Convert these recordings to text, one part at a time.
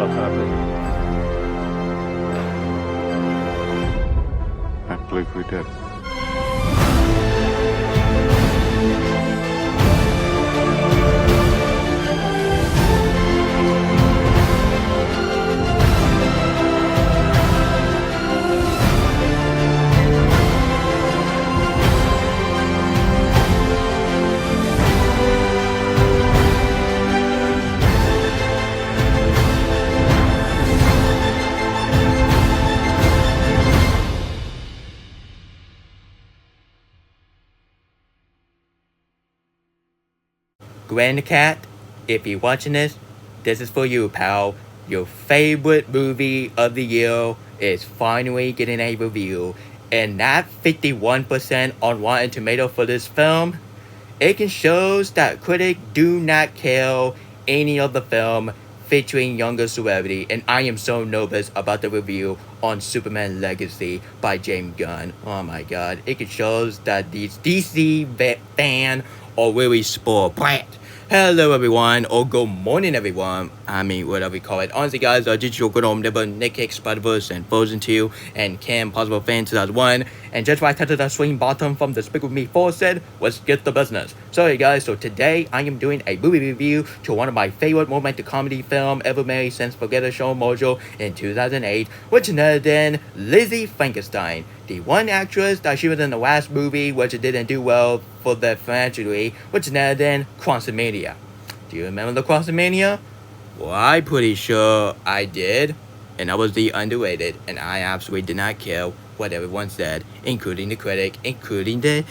what's happening. I believe we did. Grand Cat, if you're watching this is for you, pal. Your favorite movie of the year is finally getting a review. And that 51% on Rotten Tomato for this film, it can shows that critics do not care any of the film featuring younger celebrity, and I am so nervous about the review on Superman Legacy by James Gunn. Oh my god, it can shows that these DC fan are really spoiled brat. Hello everyone, or good morning everyone, I mean whatever we call it. Honestly guys, just your good old neighbor Nick X Spider-Verse and Frozen 2 and Cam Possible Fan 2001. And just right touch that swing bottom from the Speak With Me 4 said, let's get the business. So hey guys, so today I am doing a movie review to one of my favorite romantic comedy film ever made since Forget Show Mojo in 2008, which is none than Lizzie Frankenstein. The one actress that she was in the last movie which didn't do well for the financially, which is none than Quantumania. Do you remember the Quantumania? Well, I'm pretty sure I did, and I was the underrated, and I absolutely did not care what everyone said, including the critic, including the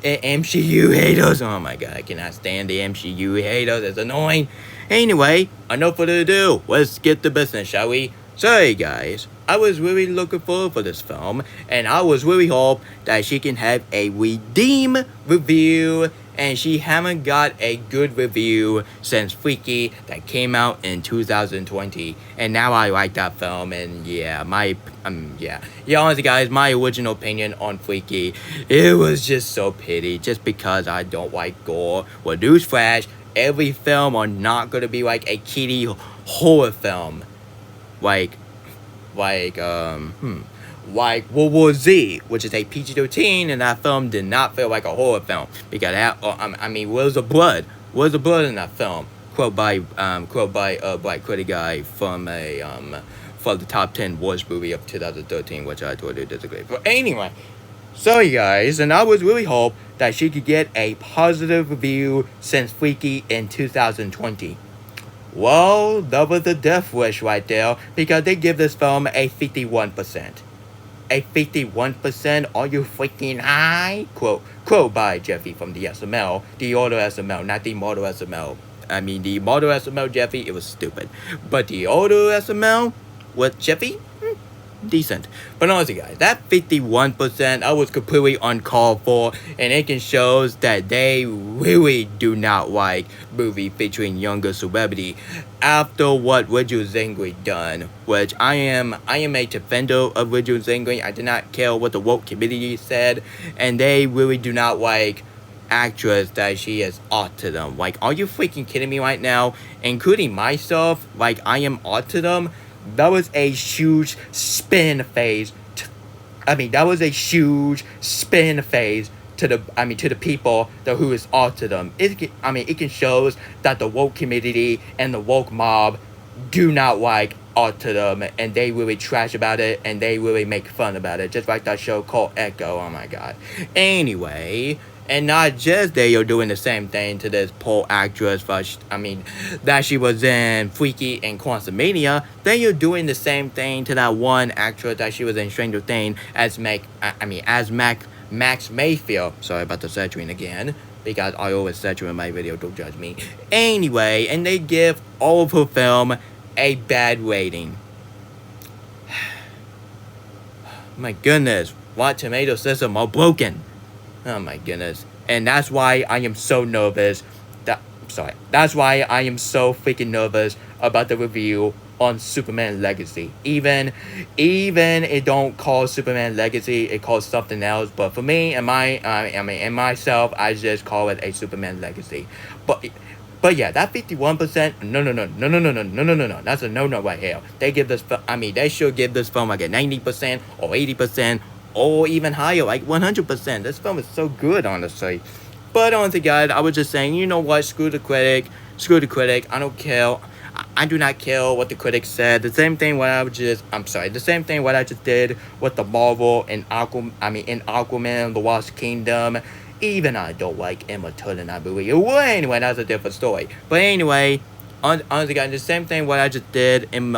MCU haters. Oh my god, I cannot stand the MCU haters, it's annoying. Anyway, enough further ado, let's get to business, shall we? So hey guys, I was really looking forward for this film, and I was really hope that she can have a redeem review, and she haven't got a good review since Freaky that came out in 2020, and now I like that film. And yeah, honestly guys, my original opinion on Freaky, it was just so pity, just because I don't like gore. Well, newsflash, every film are not gonna be like a kiddie horror film, like World War Z, which is a PG-13, and that film did not feel like a horror film because that, where's the blood? Where's the blood in that film? Quote by a black critic guy from the top 10 worst movie of 2013, which I totally disagree. But anyway, sorry guys, and I was really hope that she could get a positive review since Freaky in 2020. Well, that was a death wish right there, because they give this film a 51%. A 51%? Are you freaking high? Quote by Jeffy from the SML, the older SML, not the model SML. I mean, the model SML Jeffy, it was stupid. But the older SML with Jeffy, decent. But honestly guys, that 51% I was completely uncalled for, and it can shows that they really do not like movie featuring younger celebrity after what Richard Zingri done, which I am a defender of Richard Zingri. I did not care what the woke community said, and they really do not like actress that she is autism. Like, are you freaking kidding me right now? Including myself, like I am autism. That was a huge spin phase. That was a huge spin phase to the people who is autism. It can shows that the woke community and the woke mob do not like autism, and they really trash about it, and they really make fun about it, just like that show called Echo. Oh my god. Anyway, and not just they are doing the same thing to this poor actress, that she was in Freaky and Quantumania. They are doing the same thing to that one actress that she was in Stranger Things as Max Mayfield. Sorry about the censoring again, because I always censor in my video, don't judge me. Anyway, and they give all of her film a bad rating. My goodness, Rotten Tomato system are broken. Oh my goodness. And that's why I am so nervous. That's why I am so freaking nervous about the review on Superman Legacy. Even it don't call Superman Legacy, it calls something else. But for me and myself, I just call it a Superman Legacy. But But yeah, that 51%, no. That's a no right here. They give this, they should give this film like a 90% or 80% or even higher, like 100%. This film is so good, honestly. But honestly, guys, I was just saying, you know what? Screw the critic. Screw the critic. I don't care. I do not care what the critics said. The same thing what I was just, the same thing what I just did with the Marvel and in Aquaman, The Lost Kingdom. Even I don't like Emma Turner in that movie. Well, anyway, that's a different story. But anyway, honestly, guys, the same thing what I just did in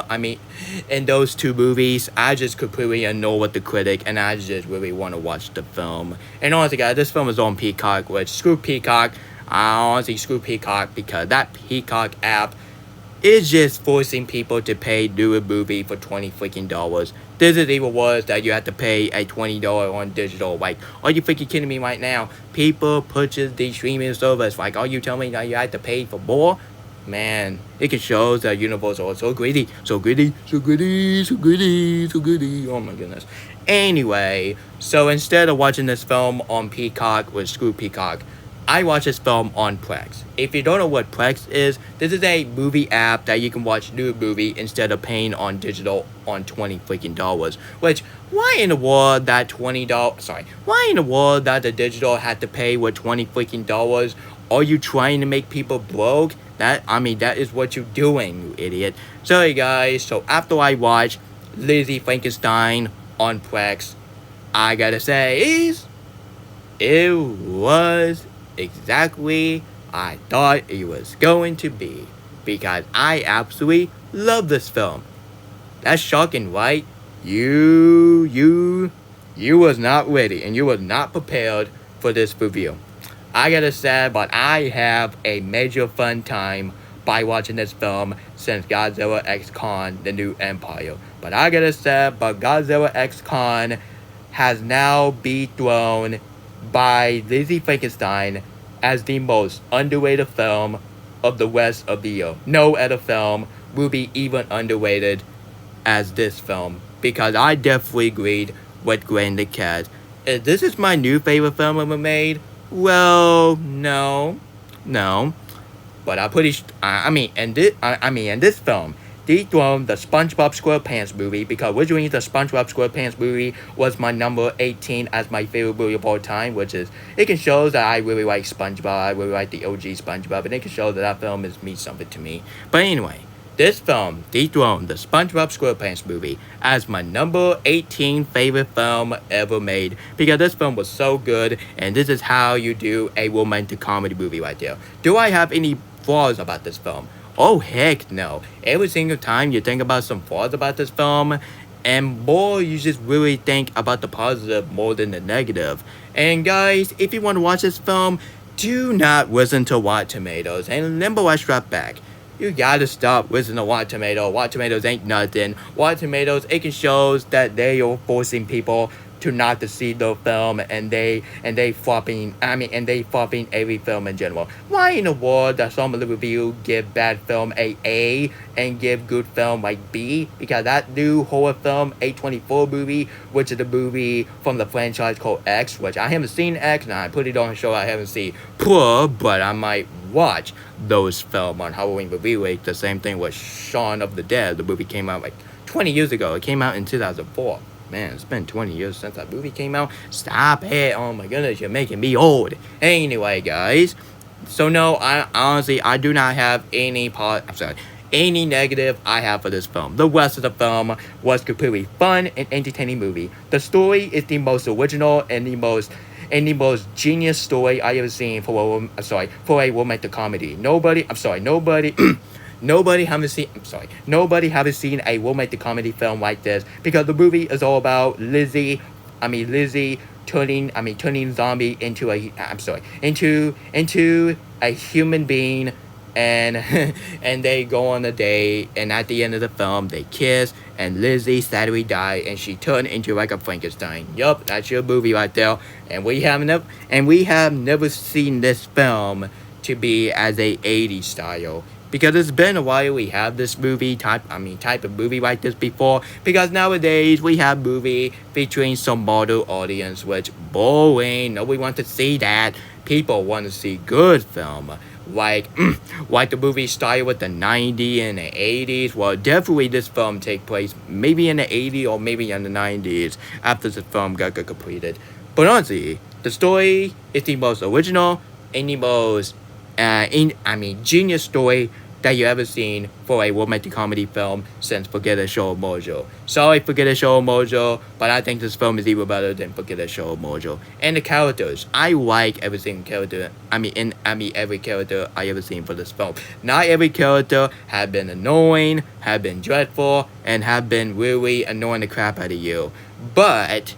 those two movies. I just completely ignore what the critic, and I just really want to watch the film. And honestly, guys, this film is on Peacock, which screw Peacock. I honestly screw Peacock because that Peacock app is just forcing people to pay do a movie for $20 freaking. This is even worse that you have to pay a $20 on digital. Like, are you freaking kidding me right now? People purchase the streaming service. Like, are you telling me that you have to pay for more? Man, it can show that Universal is so greedy, so greedy, so greedy, so greedy, so greedy. Oh my goodness. Anyway, so instead of watching this film on Peacock, or screw Peacock, I watch this film on Plex. If you don't know what Plex is, this is a movie app that you can watch new movie instead of paying on digital on $20 freaking. Which, why in the world that $20? Why in the world that the digital had to pay with $20 freaking? Are you trying to make people broke? That is what you're doing, you idiot. Sorry guys. So after I watched Lizzie Frankenstein on Plex, I gotta say it was exactly I thought it was going to be, because I absolutely love this film. That's shocking, right? You was not ready and you was not prepared for this review. I gotta say, but I have a major fun time by watching this film since Godzilla X Kong: The New Empire. But I gotta say, but Godzilla X Kong has now been thrown by Lizzie Frankenstein as the most underrated film of the rest of the year. No other film will be even underrated as this film, because I definitely agreed with Gwen the Cat. If this is my new favorite film ever made, well, no, but I'm pretty. In this film, dethroned the SpongeBob SquarePants movie, because originally the SpongeBob SquarePants movie was my number 18 as my favorite movie of all time, which is, it can show that I really like SpongeBob, I really like the OG SpongeBob, and it can show that that film means something to me. But anyway, this film dethroned the SpongeBob SquarePants movie as my number 18 favorite film ever made, because this film was so good, and this is how you do a romantic comedy movie right there. Do I have any flaws about this film? Oh heck no. Every single time you think about some flaws about this film, and more you just really think about the positive more than the negative. And guys, if you want to watch this film, do not listen to Rotten Tomatoes, and remember I struck back. You gotta stop listening to Rotten Tomatoes. Rotten Tomatoes ain't nothing. Rotten Tomatoes, it can shows that they are forcing people to not to see the film, and they flopping every film in general. Why in the world does some of the review give bad film A and give good film like B? Because that new horror film A24 movie, which is the movie from the franchise called X, which I haven't seen X, and I put it on a show I haven't seen, but I might watch those films on Halloween Review Week. The same thing with Shaun of the Dead. The movie came out like 20 years ago. It came out in 2004. Man, it's been 20 years since that movie came out. Stop it. Oh my goodness, you're making me old. Anyway, guys. So no, I do not have any negative I have for this film. The rest of the film was completely fun and entertaining movie. The story is the most original and the most genius story I ever seen for a romantic comedy. Nobody haven't seen a romantic comedy film like this, because the movie is all about Lizzie turning zombie into a human being, and and they go on a date, and at the end of the film they kiss, and Lizzie sadly died, and she turned into like a Frankenstein. Yup, that's your movie right there. And we have never seen this film to be as a 80s style, because it's been a while we have this type of movie like this before, because nowadays we have movie featuring some model audience, which boring. Nobody wants to see that. People want to see good film. like like the movie started with the 90s and the 80s. Well, definitely this film take place maybe in the 80s or maybe in the 90s after the film got completed. But honestly, the story is the most original and the most genius story that you ever seen for a romantic comedy film since Forget a Show Mojo. Sorry, Forget a Show Mojo, but I think this film is even better than Forget a Show Mojo. And the characters, I like every single character. Every character I ever seen for this film. Not every character have been annoying, have been dreadful, and have been really annoying the crap out of you. But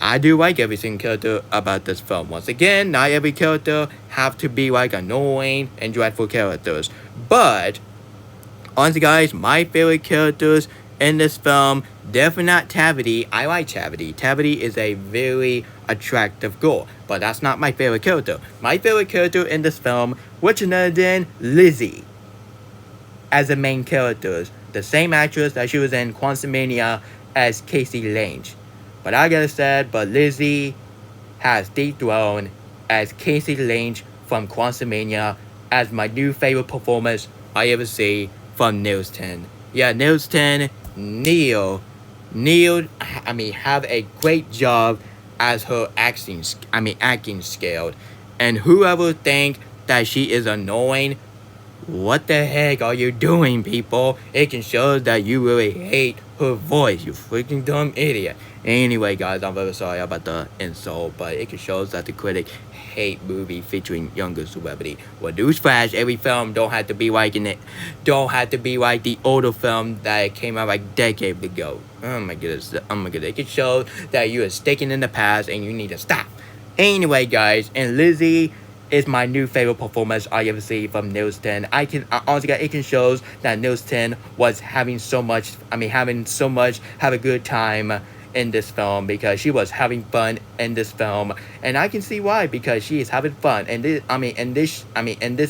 I do like every single character about this film. Once again, not every character have to be like annoying and dreadful characters. But, honestly guys, my favorite characters in this film, definitely not Tavity. I like Tavity. Tavity is a very attractive girl. But that's not my favorite character. My favorite character in this film, which is none other than Lizzie. As the main characters. The same actress that she was in Quantumania as Casey Lange. But I gotta say, but Lizzie has dethroned as Casey Lange from Quantumania as my new favorite performance I ever see from News 10. Yeah, News 10, Neil, have a great job as her acting skill. And whoever think that she is annoying, what the heck are you doing, people? It can show that you really hate her voice, you freaking dumb idiot. Anyway, guys, I'm very sorry about the insult, but it can show that the critic hate movie featuring younger celebrity. Well, newsflash, every film don't have to be like the older film that came out like decades ago. Oh my goodness. It can show that you are sticking in the past and you need to stop. Anyway, guys, and Lizzie is my new favorite performance I ever see from News 10. Honestly, it can show that News 10 was have a good time in this film because she was having fun in this film, and I can see why, because she is having fun. And this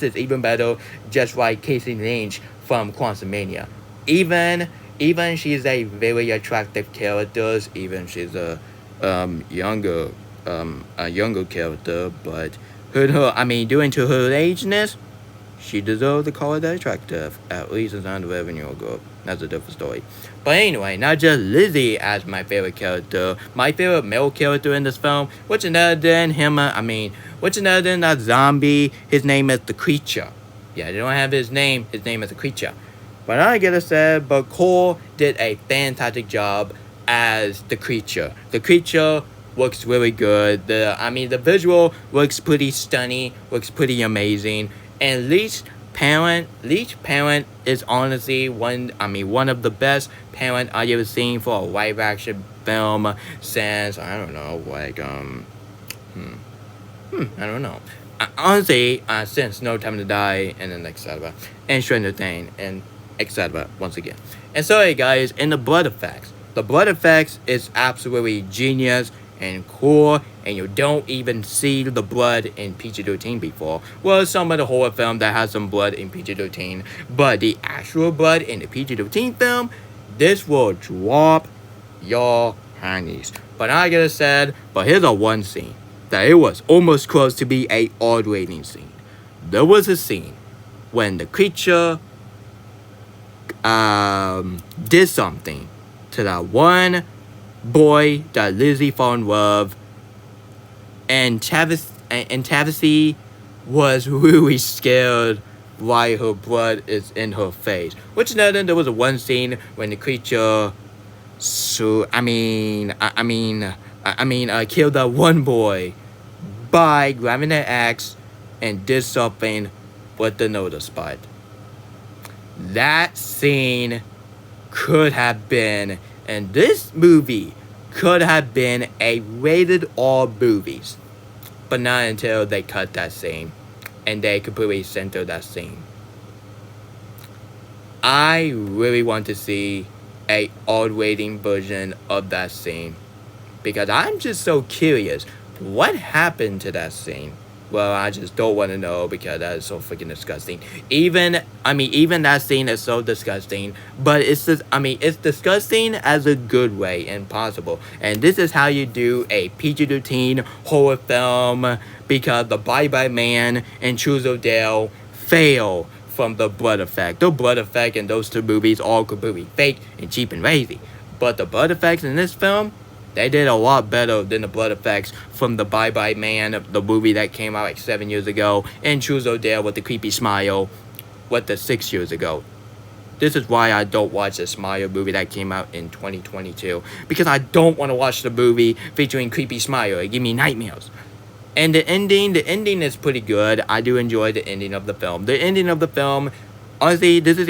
is even better, just like Casey Lange from Quantumania. Even she's a very attractive character. Even she's a younger character, but due to her ageness, she deserves to call it attractive. At least it's not the revenue girl. That's a different story. But anyway, not just Lizzie as my favorite character. My favorite male character in this film, which another than that zombie. His name is the Creature. Yeah, they don't have his name. His name is the Creature. But I gotta say, but Cole did a fantastic job as the Creature. The Creature looks really good. The visual looks pretty stunning. Looks pretty amazing. And Leech Parent is honestly one of the best parent I ever seen for a live action film since I don't know. Honestly, since No Time to Die and then etc. and Stranger Things and etc. once again. And sorry guys, and the blood effects. The blood effects is absolutely genius and cool, and you don't even see the blood in PG-13 before. Well, some of the horror film that has some blood in PG-13, but the actual blood in the PG-13 film, this will drop your panties. But I gotta say, but here's a one scene that it was almost close to be a R-rating scene. There was a scene when the Creature did something to that one boy that Lizzie fell in love, and Tavisy was really scared why her blood is in her face. Which then there was a one scene when the Creature killed that one boy by grabbing an axe and did something with the notice spot. That scene could have been, and this movie could have been a rated R movies, but not until they cut that scene and they completely center that scene. I really want to see a R-rating version of that scene because I'm just so curious. What happened to that scene? Well, I just don't want to know because that is so freaking disgusting. Even that scene is so disgusting. But it's just, it's disgusting as a good way and possible. And this is how you do a PG-13 horror film because the Bye Bye Man and Truesdale fail from the blood effect. The blood effect in those two movies all completely fake and cheap and lazy. But the blood effects in this film, they did a lot better than the blood effects from the Bye Bye Man, the movie that came out like 7 years ago, and Truesdale with the creepy smile, what, the 6 years ago. This is why I don't watch the Smile movie that came out in 2022. Because I don't want to watch the movie featuring creepy Smile. It gives me nightmares. And the ending is pretty good. I do enjoy the ending of the film. The ending of the film, honestly, this is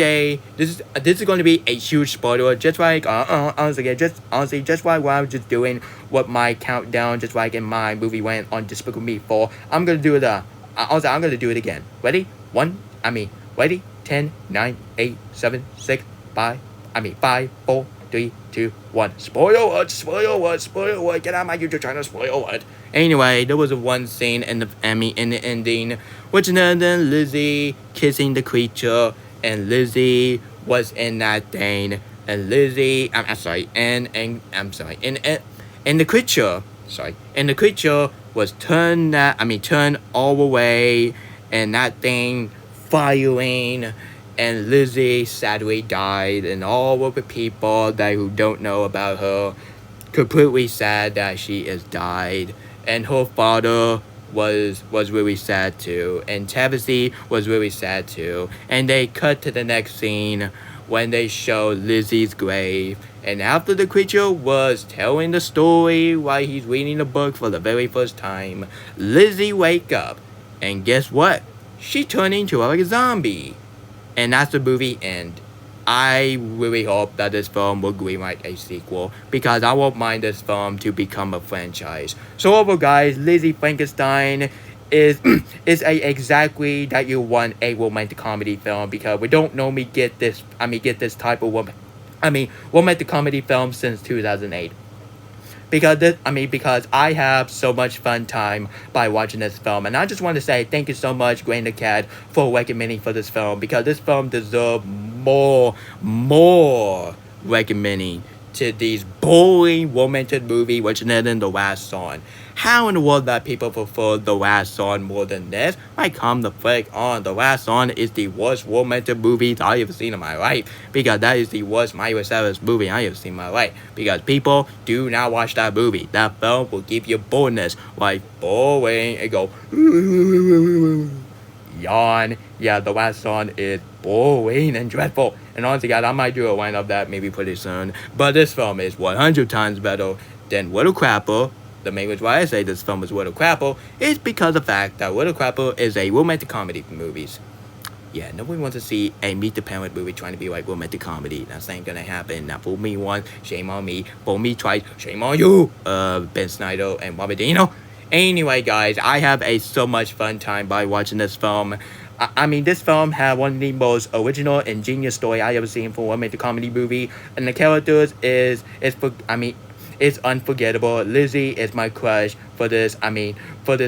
going to be a huge spoiler. Just like honestly, just like what I was just doing, what my countdown, just like in my movie went on Despicable Me 4. I'm gonna do it. I'm gonna do it again. Ready? Ready? 10, 9, 8, 7, 6, 5. 5, 4, 3, 2, 1. Spoiler what? Spoiler what? Spoiler what? Get out of my YouTube channel. Spoiler what? Anyway, there was a one scene in the ending, which then Lizzie kissing the creature, and Lizzie was in that thing, and Lizzie, I'm sorry, and the creature was turned all away, and that thing firing, and Lizzie sadly died, and all of the people who don't know about her completely sad that she has died. And her father was really sad too, and Tabitha was really sad too. And they cut to the next scene when they show Lizzie's grave, and after the creature was telling the story while he's reading the book for the very first time, Lizzie wake up, and guess what? She turned into a zombie. And that's the movie end. I really hope that this film will greenlight a sequel, because I won't mind this film to become a franchise. So overall, guys, Lizzie Frankenstein is exactly that you want a romantic comedy film, because we don't normally get this type of romantic comedy film since 2008. Because I have so much fun time by watching this film. And I just want to say thank you so much, Grain the Cat, for recommending for this film. Because this film deserves more recommending to these boring romantic movie, which is in The Last Song. How in the world that people prefer The Last Song more than this? Come the frick on. The Last Song is the worst romantic movie I have seen in my life. Because that is the worst Miley Cyrus movie I have seen in my life. Because people do not watch that movie. That film will give you boredness. Boring. And go yawn. Yeah, The Last Song is boring and dreadful. And honestly, guys, I might do a wind of that maybe pretty soon. But this film is 100 times better than Little Crapper. The main reason why I say this film is Little Crapper is because of the fact that Little Crapper is a romantic comedy movies. Yeah, nobody wants to see a Meet the Parent movie trying to be like romantic comedy. That's ain't gonna happen. Now, fool me once, shame on me. Fool me twice, shame on you. Ben Snyder and Robert Dino. Anyway, guys, I have so much fun time by watching this film. This film had one of the most original and genius story I ever seen for a romantic comedy movie, and the characters is unforgettable. Lizzie is my crush for this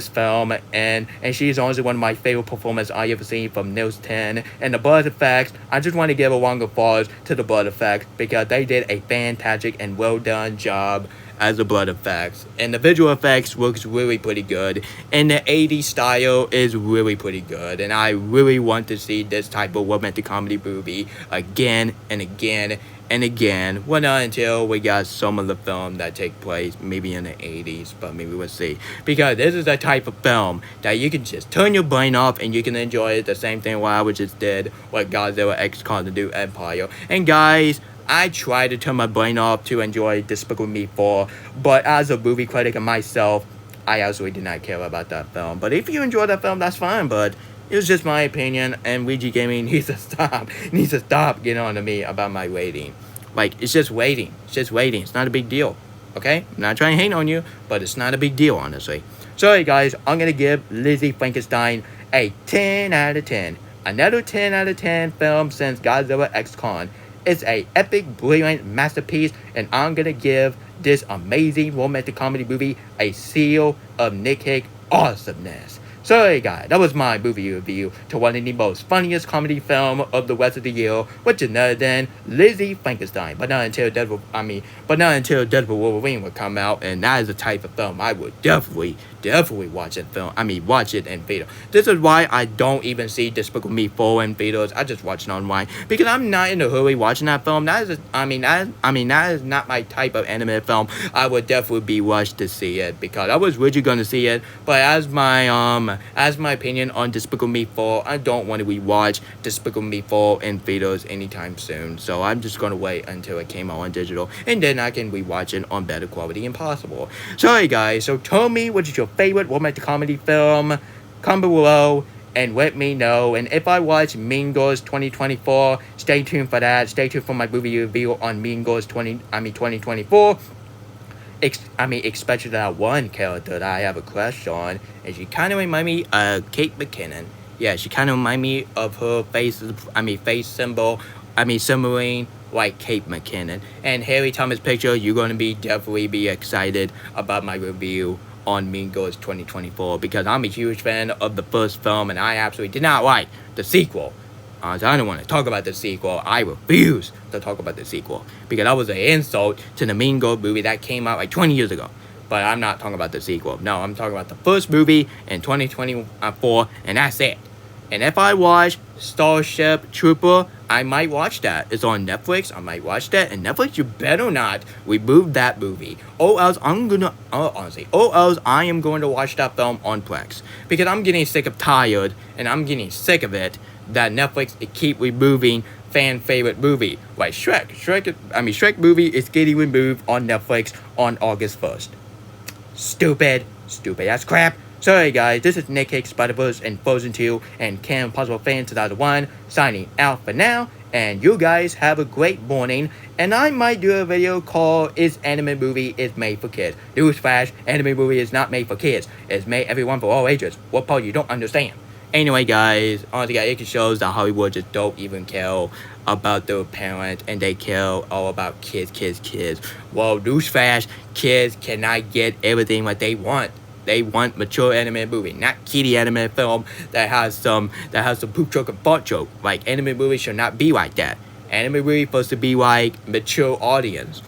film, and she's honestly one of my favorite performances I ever seen from Nils 10. And the blood effects, I just want to give a round of applause to the blood effects, because they did a fantastic and well done job as the blood effects. And the visual effects looks really pretty good, and the 80s style is really pretty good, and I really want to see this type of romantic comedy movie again and again and again. Well, not until we got some of the film that take place maybe in the 80s, but maybe we'll see. Because this is the type of film that you can just turn your brain off and you can enjoy it. The same thing what I just did with Godzilla X Kong the New Empire. And guys, I try to turn my brain off to enjoy Despicable Me 4, but as a movie critic and myself, I absolutely did not care about that film. But if you enjoy that film, that's fine, but it was just my opinion, and Ouija Gaming needs to stop getting on to me about my rating. It's just waiting. It's not a big deal, okay? I'm not trying to hate on you, but it's not a big deal, honestly. So, guys, I'm going to give Lizzie Frankenstein a 10 out of 10. Another 10 out of 10 film since Godzilla X Kong. It's a epic, brilliant masterpiece, and I'm going to give this amazing romantic comedy movie a seal of Nick Hick awesomeness. So hey guys, that was my movie review to one of the most funniest comedy film of the rest of the year, which is none other than Lizzie Frankenstein. But not until Deadpool Wolverine would come out, and that is the type of film I would definitely watch it watch it in theater. This is why I don't even see Despicable Me 4 in theaters. I just watch it online because I'm not in a hurry watching that film. That is that is not my type of animated film. I would definitely be rushed to see it because I was originally going to see it, but as my opinion on Despicable Me 4, I don't want to rewatch Despicable Me 4 in theaters anytime soon. So I'm just going to wait until it came out on digital, and then I can rewatch it on better quality and possible. So hey guys, so tell me what is your favorite romantic comedy film. Comment below and let me know. And if I watch Mean Girls 2024, stay tuned for that. Stay tuned for my movie review on Mean Girls 2024. Especially that one character that I have a crush on, and she kind of remind me of Kate McKinnon. Yeah, she kind of remind me of her face symbol. Similar like Kate McKinnon. And Harry Thomas picture, you're gonna definitely be excited about my review on Mean Girls 2024 because I'm a huge fan of the first film, and I absolutely did not like the sequel. So I don't want to talk about the sequel. I refuse to talk about the sequel because that was an insult to the Mean Girls movie that came out like 20 years ago. But I'm not talking about the sequel. No, I'm talking about the first movie in 2024, and that's it. And if I watch Starship Trooper, I might watch that. It's on Netflix. I might watch that. And Netflix, you better not remove that movie. Or else I am going to watch that film on Plex. Because I'm getting tired, and I'm getting sick of it, that Netflix keep removing fan favorite movie. Like Shrek movie is getting removed on Netflix on August 1st. Stupid ass crap. So hey guys, this is Nick Cake Spider-Verse and Frozen 2 and Kim Possible Fan 2001 signing out for now. And you guys have a great morning. And I might do a video called Is Anime Movie is Made for Kids? Newsflash, anime movie is not made for kids. It's made everyone for all ages. What part you don't understand? Anyway guys, honestly guys, it shows that Hollywood just don't even care about their parents, and they care all about kids. Well, newsflash, kids cannot get everything what they want. They want mature anime movie, not kiddie anime film that has some poop joke and fart joke. Like anime movie should not be like that. Anime movie supposed to be like mature audience.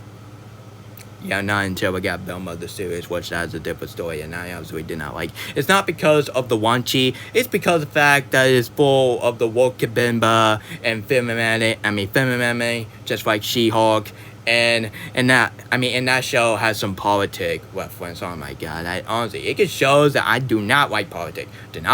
Yeah, not until we got Velma the series, which that's a different story, and I absolutely did not like. It's not because of the Wanchi, it's because of the fact that it's full of the woke kabimba and feminine, just like She-Hulk. And that show has some politic reference. Oh my god, it shows that I do not like politics. And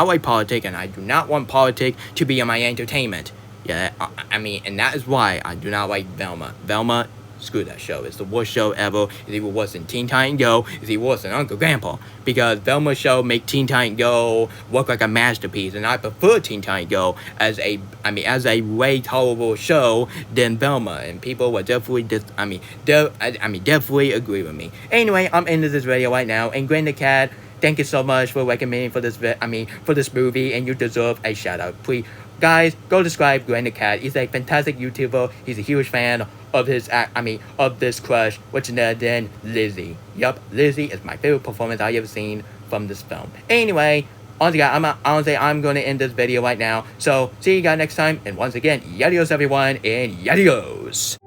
I do not want politics to be in my entertainment. Yeah, and that is why I do not like Velma. Velma, screw that show. It's the worst show ever. It's even worse than Teen Titans Go. It's even worse than Uncle Grandpa. Because Velma's show make Teen Titans Go look like a masterpiece, and I prefer Teen Titans Go as a way tolerable show than Velma. And people will definitely definitely agree with me. Anyway, I'm into this video right now, and Gwen the Cat, thank you so much for recommending for this movie, and you deserve a shout out. Please, guys, go subscribe Gwen the Cat. He's a fantastic YouTuber. He's a huge fan of this crush, which is none than Lizzie. Yup, Lizzie is my favorite performance I ever seen from this film. Anyway, honestly, I'm going to end this video right now. So, see you guys next time. And once again, yadios everyone, and yadios.